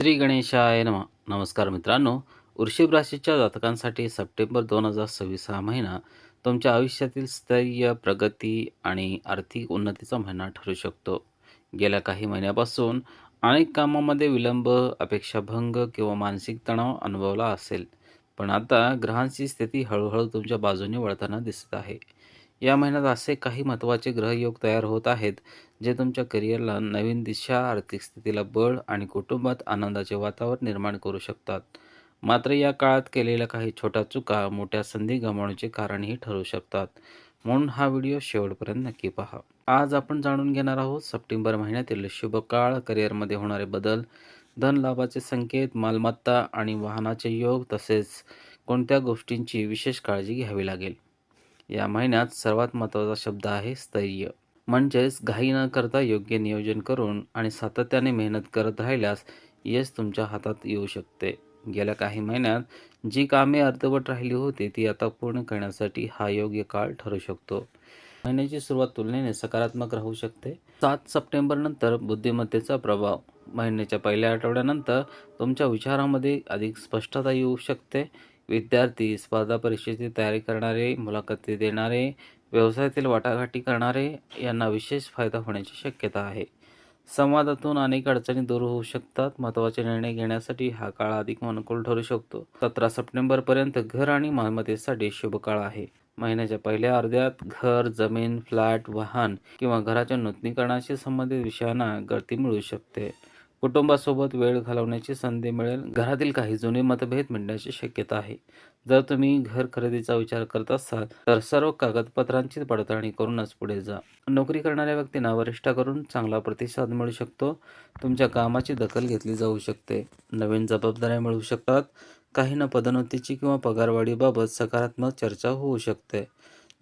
श्री गणेशाय नमः. नमस्कार मित्रांनो, वृश्चिक राशीच्या जातकांसाठी सप्टेंबर 2026 हा महिना तुमच्या आयुष्यातील स्थैर्य, प्रगती आणि आर्थिक उन्नतीचा महिना ठरू शकतो. गेल्या काही महिन्यापासून अनेक कामांमध्ये विलंब, अपेक्षाभंग किंवा मानसिक तणाव अनुभवला असेल. पण आता ग्रहांची स्थिती हळूहळू तुमच्या बाजूने वळताना दिसत आहे. या महिन्यात असे काही महत्त्वाचे ग्रहयोग तयार होत आहेत, जे तुमच्या करिअरला नवीन दिशा, आर्थिक स्थितीला बळ आणि कुटुंबात आनंदाचे वातावरण निर्माण करू शकतात. मात्र या काळात केलेल्या काही छोट्या चुका मोठ्या संधी गमावण्याचे कारणही ठरू शकतात. म्हणून हा व्हिडिओ शेवटपर्यंत नक्की पहा. आज आपण जाणून घेणार आहोत सप्टेंबर महिन्यातील शुभ काळ, करिअरमध्ये होणारे बदल, धन लाभाचे संकेत, मालमत्ता आणि वाहनाचे योग, तसेच कोणत्या गोष्टींची विशेष काळजी घ्यावी लागेल. या महिन्यात सर्वात महत्त्वाचा शब्द आहे स्थैर्य. म्हणजेच घाई न करता योग्य नियोजन करून आणि सातत्याने मेहनत करत राहिल्यास यश तुमच्या हातात येऊ शकते. गेल्या काही महिन्यात जी कामे अर्धवट राहिली होती ती आता पूर्ण करण्यासाठी हा योग्य काळ ठरू शकतो. महिन्याची सुरुवात तुलनेने सकारात्मक राहू शकते. 7 सप्टेंबर नंतर बुद्धिमत्तेचा प्रभाव. महिन्याच्या पहिल्या आठवड्यानंतर तुमच्या विचारांमध्ये अधिक स्पष्टता येऊ शकते. विद्यार्थी, स्पर्धा परीक्षेची तयारी करणारे, मुलाखती देणारे, व्यवसायातील वाटाघाटी करणारे यांना विशेष फायदा होण्याची शक्यता आहे. संवादातून अनेक अडचणी दूर होऊ शकतात. महत्त्वाचे निर्णय घेण्यासाठी हा काळ अधिक अनुकूल ठरू शकतो. 17 सप्टेंबरपर्यंत घर आणि मालमत्तेसाठी शुभ काळ आहे. महिन्याच्या पहिल्या अर्ध्यात घर, जमीन, फ्लॅट, वाहन किंवा घराच्या नूतनीकरणाशी संबंधित विषयांना गती मिळू शकते. कुटुंबासोबत वेळ घालवण्याची संधी मिळेल. घरातील काही जुने मतभेद मिटण्याची शक्यता आहे. जर तुम्ही घर खरेदीचा विचार करत असाल तर सर्व कागदपत्रांची पडताळणी करूनच पुढे जा. नोकरी करणाऱ्या व्यक्तींना वरिष्ठाकडून चांगला प्रतिसाद मिळू शकतो. तुमच्या कामाची दखल घेतली जाऊ शकते. नवीन जबाबदाऱ्या मिळू शकतात. काहींना पदोन्नतीची किंवा पगारवाढीबाबत सकारात्मक चर्चा होऊ शकते.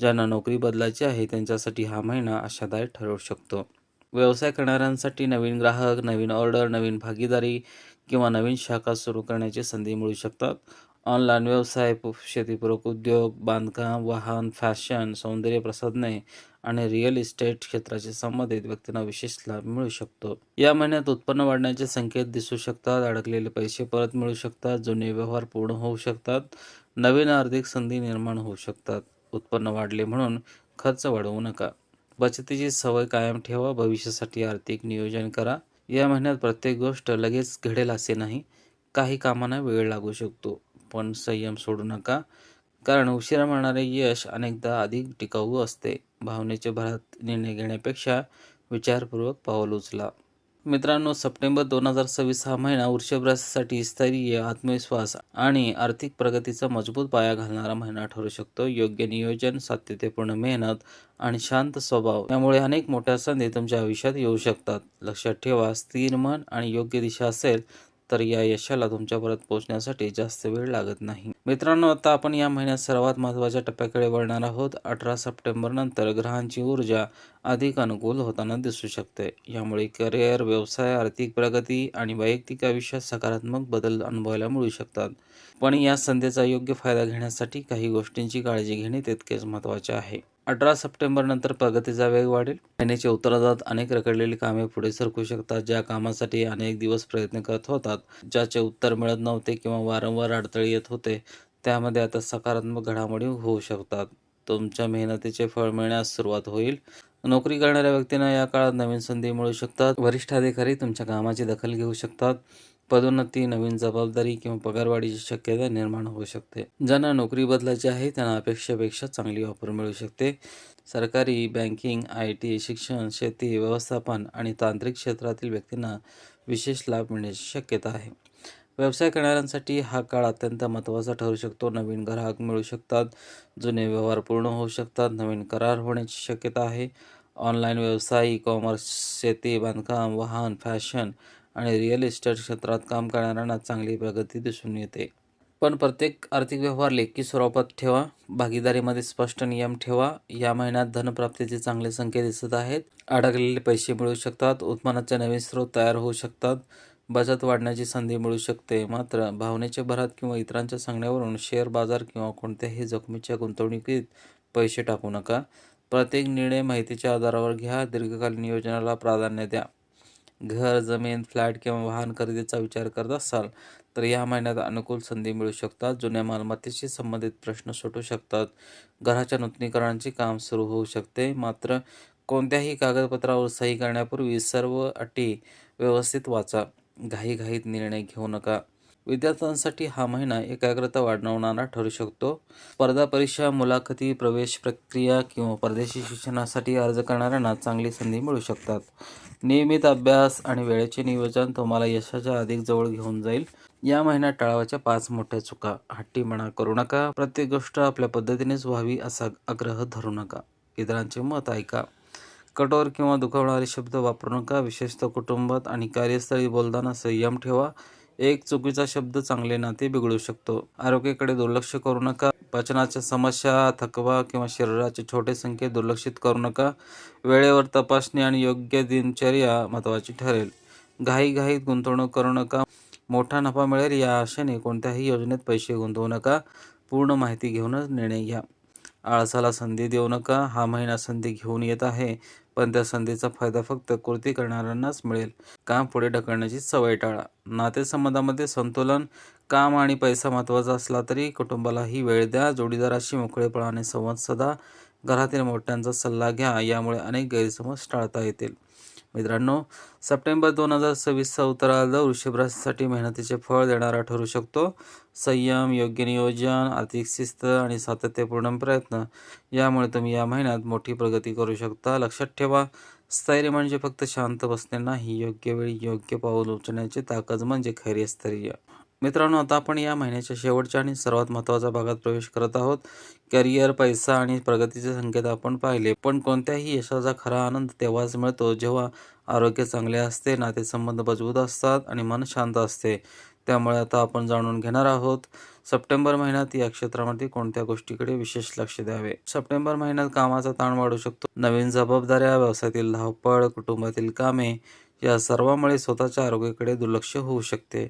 ज्यांना नोकरी बदलायची आहे त्यांच्यासाठी हा महिना आशादायक ठरू शकतो. व्यवसाय करणाऱ्यांसाठी नवीन ग्राहक, नवीन ऑर्डर, नवीन भागीदारी किंवा नवीन शाखा सुरू करण्याची संधी मिळू शकतात. ऑनलाईन व्यवसाय, शेतीपूरक उद्योग, बांधकाम, वाहन, फॅशन, सौंदर्य प्रसाधने आणि रिअल इस्टेट क्षेत्राशी संबंधित व्यक्तींना विशेष लाभ मिळू शकतो. या महिन्यात उत्पन्न वाढण्याचे संकेत दिसू शकतात. अडकलेले पैसे परत मिळू शकतात. जुने व्यवहार पूर्ण होऊ शकतात. नवीन आर्थिक संधी निर्माण होऊ शकतात. उत्पन्न वाढले म्हणून खर्च वाढवू नका. बचतीची सवय कायम ठेवा. भविष्यासाठी आर्थिक नियोजन करा. या महिन्यात प्रत्येक गोष्ट लगेच घडेल असे नाही. काही कामांना वेळ लागू शकतो, पण संयम सोडू नका, कारण उशिरा मिळणारे यश अनेकदा अधिक टिकाऊ असते. भावनेच्या भरात निर्णय घेण्यापेक्षा विचारपूर्वक पाऊल उचला. मित्रांनो, सप्टेंबर 2026 हा महिना वृश्चिक राशीसाठी स्थैर्य, आत्मविश्वास आणि आर्थिक प्रगतीचा मजबूत पाया घालणारा महिना ठरू शकतो. योग्य नियोजन, सातत्यपूर्ण मेहनत आणि शांत स्वभाव यामुळे अनेक मोठ्या संधी तुमच्या आयुष्यात येऊ शकतात. लक्षात ठेवा, स्थिर मन आणि योग्य दिशा असेल तर या यशाला तुमच्यापर्यंत पोहोचण्यासाठी जास्त वेळ लागत नाही. मित्रांनो, आता आपण या महिन्यात सर्वात महत्त्वाच्या टप्प्याकडे वळणार आहोत. 18 सप्टेंबर नंतर ग्रहांची ऊर्जा अधिक अनुकूल होताना दिसू शकते. यामुळे करिअर, व्यवसाय, आर्थिक प्रगती आणि वैयक्तिक आयुष्यात सकारात्मक बदल अनुभवायला मिळू शकतात. पण या संधीचा योग्य फायदा घेण्यासाठी काही गोष्टींची काळजी घेणे तितकेच महत्त्वाचे आहे. 18 सप्टेंबर नंतर प्रगतीचा वेग वाढेल. महिन्याच्या उत्तरार्धात अनेक रखडलेली कामे पुढे सरकू शकतात. ज्या कामासाठी अनेक दिवस प्रयत्न करत होतात, ज्याचे उत्तर मिळत नव्हते किंवा वारंवार अडथळे येत होते, त्यामध्ये आता सकारात्मक घडामोडी होऊ शकतात. तुमच्या मेहनतीचे फळ मिळण्यास सुरुवात होईल. नोकरी करणाऱ्या व्यक्तींना या काळात नवीन संधी मिळू शकतात. वरिष्ठ अधिकारी तुमच्या कामाची दखल घेऊ शकतात. पदोन्नती, नवीन जबाबदारी किंवा पगारवाढीची शक्यता निर्माण होऊ शकते. ज्यांना नोकरी बदलायची आहे त्यांना अपेक्षेपेक्षा चांगली ऑफर मिळू शकते. सरकारी, बँकिंग, IT, शिक्षण, शेती, व्यवस्थापन आणि तांत्रिक क्षेत्रातील व्यक्तींना विशेष लाभ मिळण्याची शक्यता आहे. व्यवसाय करणाऱ्यांसाठी हा काळ अत्यंत महत्त्वाचा ठरू शकतो. नवीन ग्राहक मिळू शकतात. जुने व्यवहार पूर्ण होऊ शकतात. नवीन करार होण्याची शक्यता आहे. ऑनलाईन व्यवसाय, ई-कॉमर्स, शेती, बांधकाम, वाहन, फॅशन आणि रिअल इस्टेट क्षेत्रात काम करणाऱ्यांना चांगली प्रगती दिसून येते. पण प्रत्येक आर्थिक व्यवहार लेखी स्वरूपात ठेवा. भागीदारीमध्ये स्पष्ट नियम ठेवा. या महिन्यात धनप्राप्तीचे चांगले संकेत दिसत आहेत. अडकलेले पैसे मिळू शकतात. उत्पन्नाचे नवीन स्रोत तयार होऊ शकतात. बचत वाढण्याची संधी मिळू शकते. मात्र भावनेच्या भरात किंवा इतरांच्या सांगण्यावरून शेअर बाजार किंवा कोणत्याही जोखमीच्या गुंतवणुकीत पैसे टाकू नका. प्रत्येक निर्णय माहितीच्या आधारावर घ्या. दीर्घकालीन नियोजनाला प्राधान्य द्या. घर, जमीन, फ्लॅट किंवा वाहन खरेदीचा विचार करत असाल तर या महिन्यात अनुकूल संधी मिळू शकतात. जुन्या मालमत्तेशी संबंधित प्रश्न सुटू शकतात. घराच्या नूतनीकरणाचे काम सुरू होऊ शकते. मात्र कोणत्याही कागदपत्रावर सही करण्यापूर्वी सर्व अटी व्यवस्थित वाचा. घाईघाईत निर्णय घेऊ नका. विद्यार्थ्यांसाठी हा महिना एकाग्रता वाढवणारा ठरू शकतो. स्पर्धा परीक्षा, मुलाखती, प्रवेश प्रक्रिया किंवा परदेशी शिक्षणासाठी अर्ज करणाऱ्यांना चांगली संधी मिळू शकतात. नियमित अभ्यास आणि वेळेचे नियोजन तुम्हाला यशाच्या अधिक जवळ घेऊन जाईल. या महिन्यात टाळावयाच्या 5 मोठ्या चुका. हट्टीपणा करू नका. प्रत्येक गोष्ट आपल्या पद्धतीनेच व्हावी असा आग्रह धरू नका. इतरांचे मत ऐका. कठोर किंवा दुखावणारे शब्द वापरू नका. विशेषतः कुटुंबात आणि कार्यस्थळी बोलताना संयम ठेवा. एक चुकीचा शब्द चांगले नाते बिघडू शकतो. आरोग्याकडे दुर्लक्ष करू नका. पचनाच्या समस्या, थकवा किंवा शरीराचे छोटे संकेत दुर्लक्षित करू नका. वेळेवर तपासणी आणि योग्य दिनचर्या महत्त्वाची ठरेल. घाईघाईत गुंतवणूक करू नका. मोठा नफा मिळेल या आशेने कोणत्याही योजनेत पैसे गुंतवू नका. पूर्ण माहिती घेऊनच निर्णय घ्या. आळसाला संधी देऊ नका. हा महिना संधी घेऊन येत आहे, पण त्या संधीचा फायदा फक्त कृती करणाऱ्यांनाच मिळेल. काम पुढे ढकलण्याची सवय टाळा. नातेसंबंधामध्ये संतुलन. काम आणि पैसा महत्त्वाचा असला तरी कुटुंबालाही वेळ द्या. जोडीदाराशी मोकळेपणाने संवाद साधा. घरातील मोठ्यांचा सल्ला घ्या. यामुळे अनेक गैरसमज टाळता येतील. मित्रांनो, सप्टेंबर 2026चा उत्तरार्ध वृश्चिक राशीसाठी मेहनतीचे फळ देणारा ठरू शकतो. संयम, योग्य नियोजन, आर्थिक शिस्त आणि सातत्यपूर्ण प्रयत्न यामुळे तुम्ही या महिन्यात मोठी प्रगती करू शकता. लक्षात ठेवा, स्थैर्य म्हणजे फक्त शांत बसणे नाही, योग्य वेळी योग्य पाऊल उचलण्याची ताकद म्हणजे खैर स्थैर्य. मित्रांनो, आता आपण या महिन्याच्या शेवटच्या आणि सर्वात महत्त्वाच्या भागात प्रवेश करत आहोत. करिअर, पैसा आणि प्रगतीचे संकेत आपण पाहिले, पण कोणत्याही यशाचा खरा आनंद तेव्हाच मिळतो जेव्हा आरोग्य चांगले असते, नातेसंबंध मजबूत असतात आणि मन शांत असते. त्यामुळे आता आपण जाणून घेणार आहोत सप्टेंबर महिन्यात या क्षेत्रामध्ये कोणत्या गोष्टीकडे विशेष लक्ष द्यावे. सप्टेंबर महिन्यात कामाचा ताण वाढू शकतो. नवीन जबाबदाऱ्या, व्यवसायातील धावपळ, कुटुंबातील कामे या सर्वांमुळे स्वतःच्या आरोग्याकडे दुर्लक्ष होऊ शकते.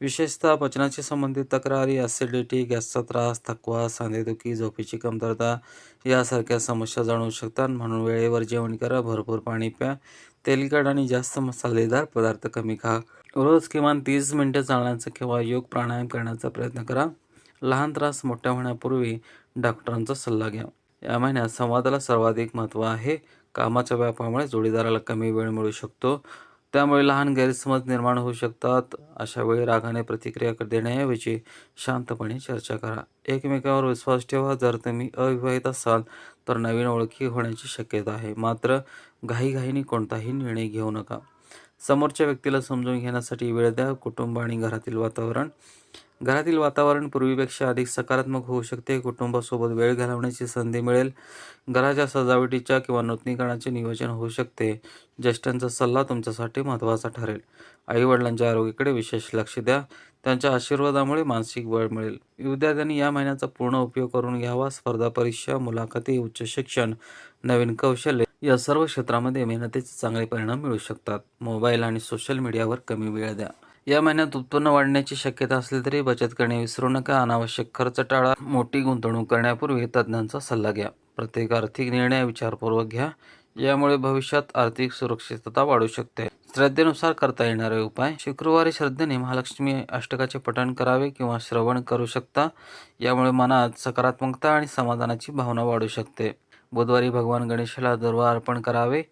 विशेषतः पचनाशी संबंधित तक्रारी, ॲसिडिटी, गॅसचा त्रास, थकवा, सांधेदुखी, झोपेची कमतरता यासारख्या समस्या जाणवू शकतात. म्हणून वेळेवर जेवण करा, भरपूर पाणी प्या, तेलकट आणि जास्त मसालेदार पदार्थ कमी खा. रोज किमान 30 मिनिटे चालण्याचा किंवा योग प्राणायाम करण्याचा प्रयत्न करा. लहान त्रास मोठ्या होण्यापूर्वी डॉक्टरांचा सल्ला घ्या. या महिन्यात संवादाला सर्वाधिक महत्त्व आहे. कामाच्या व्यापामुळे जोडीदाराला कमी वेळ मिळू शकतो. त्यामुळे लहान गैरसमज निर्माण होऊ शकतात. अशा वेळी रागाने प्रतिक्रिया देण्याऐवजी शांतपणे चर्चा करा. एकमेकांवर विश्वास ठेवा. जर तुम्ही अविवाहित असाल तर नवीन ओळखी होण्याची शक्यता आहे. मात्र घाईघाईने कोणताही निर्णय घेऊ नका. समोरच्या व्यक्तीला समजून घेण्यासाठी वेळ द्या. कुटुंब आणि घरातील वातावरण पूर्वीपेक्षा अधिक सकारात्मक होऊ शकते. कुटुंबासोबत वेळ घालवण्याची संधी मिळेल. घराच्या सजावटीच्या किंवा नूतनीकरणाचे नियोजन होऊ शकते. ज्येष्ठांचा सल्ला तुमच्यासाठी महत्त्वाचा ठरेल. आईवडिलांच्या आरोग्याकडे विशेष लक्ष द्या. त्यांच्या आशीर्वादामुळे मानसिक बळ मिळेल. विद्यार्थ्यांनी या महिन्याचा पूर्ण उपयोग करून घ्यावा. स्पर्धा परीक्षा, मुलाखती, उच्च शिक्षण, नवीन कौशल्य या सर्व क्षेत्रामध्ये मेहनतीचे चांगले परिणाम मिळू शकतात. मोबाईल आणि सोशल मीडियावर कमी वेळ द्या. या महिन्यात उत्पन्न वाढण्याची शक्यता असली तरी बचत करणे विसरू नका. अनावश्यक खर्च टाळा. मोठी गुंतवणूक करण्यापूर्वी तज्ज्ञांचा सल्ला घ्या. प्रत्येक आर्थिक निर्णय विचारपूर्वक घ्या. यामुळे भविष्यात आर्थिक सुरक्षितता वाढू शकते. श्रद्धेनुसार करता येणारे उपाय. शुक्रवारी श्रद्धेने महालक्ष्मी अष्टकाचे पठण करावे किंवा श्रवण करू शकता. यामुळे मनात सकारात्मकता आणि समाधानाची भावना वाढू शकते. बुधवारी भगवान गणेशाला दुर्वा अर्पण करावे.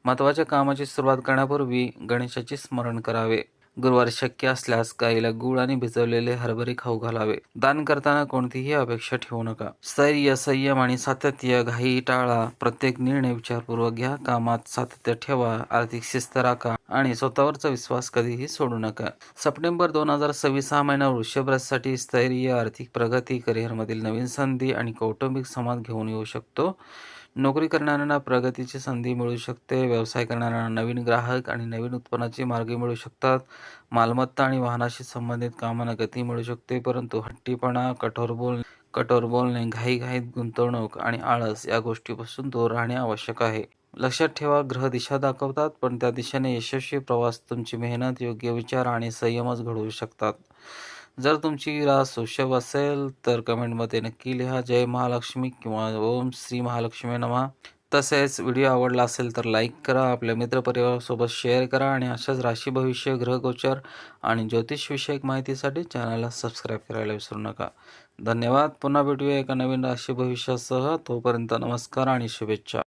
महत्त्वाच्या कामाची सुरुवात करण्यापूर्वी गणेशाचे स्मरण करावे. गुरुवारी शक्य असल्यास गाईला गूळ आणि भिजवलेले हरभरे खाऊ घालावे. दान करताना कोणतीही अपेक्षा ठेवू नका. स्थैर्य, संयम आणि सातत्य. घाई टाळा. प्रत्येक निर्णय विचारपूर्वक घ्या. कामात सातत्य ठेवा. आर्थिक शिस्त राखा आणि स्वतःवरचा विश्वास कधीही सोडू नका. सप्टेंबर 2026 हा महिना वृश्चिक राशीसाठी स्थैर्य, आर्थिक प्रगती, करिअरमधील नवीन संधी आणि कौटुंबिक समाज घेऊन येऊ शकतो. नोकरी करणाऱ्यांना प्रगतीची संधी मिळू शकते. व्यवसाय करणाऱ्यांना नवीन ग्राहक आणि नवीन उत्पन्नाचे मार्ग मिळू शकतात. मालमत्ता आणि वाहनाशी संबंधित कामांना गती मिळू शकते. परंतु हट्टीपणा, कठोर बोलणे, घाईघाईत गुंतवणूक आणि आळस या गोष्टीपासून दूर राहणे आवश्यक आहे. लक्षात ठेवा, ग्रह दिशा दाखवतात, पण त्या दिशेने यशस्वी प्रवास तुमची मेहनत, योग्य विचार आणि संयमच घडवू शकतात. जर तुमची रास वृषभ असेल तर कमेंटमध्ये नक्की लिहा जय महालक्ष्मी किंवा ओम श्री महालक्ष्मी नमः. तसेच व्हिडिओ आवडला असेल तर लाईक करा, आपल्या मित्रपरिवारासोबत शेअर करा आणि अशाच राशी भविष्य, ग्रहगोचर आणि ज्योतिषविषयक माहितीसाठी चॅनलला सबस्क्राईब करायला विसरू नका. धन्यवाद. पुन्हा भेटूया एका नवीन राशी भविष्यासह. तोपर्यंत नमस्कार आणि शुभेच्छा.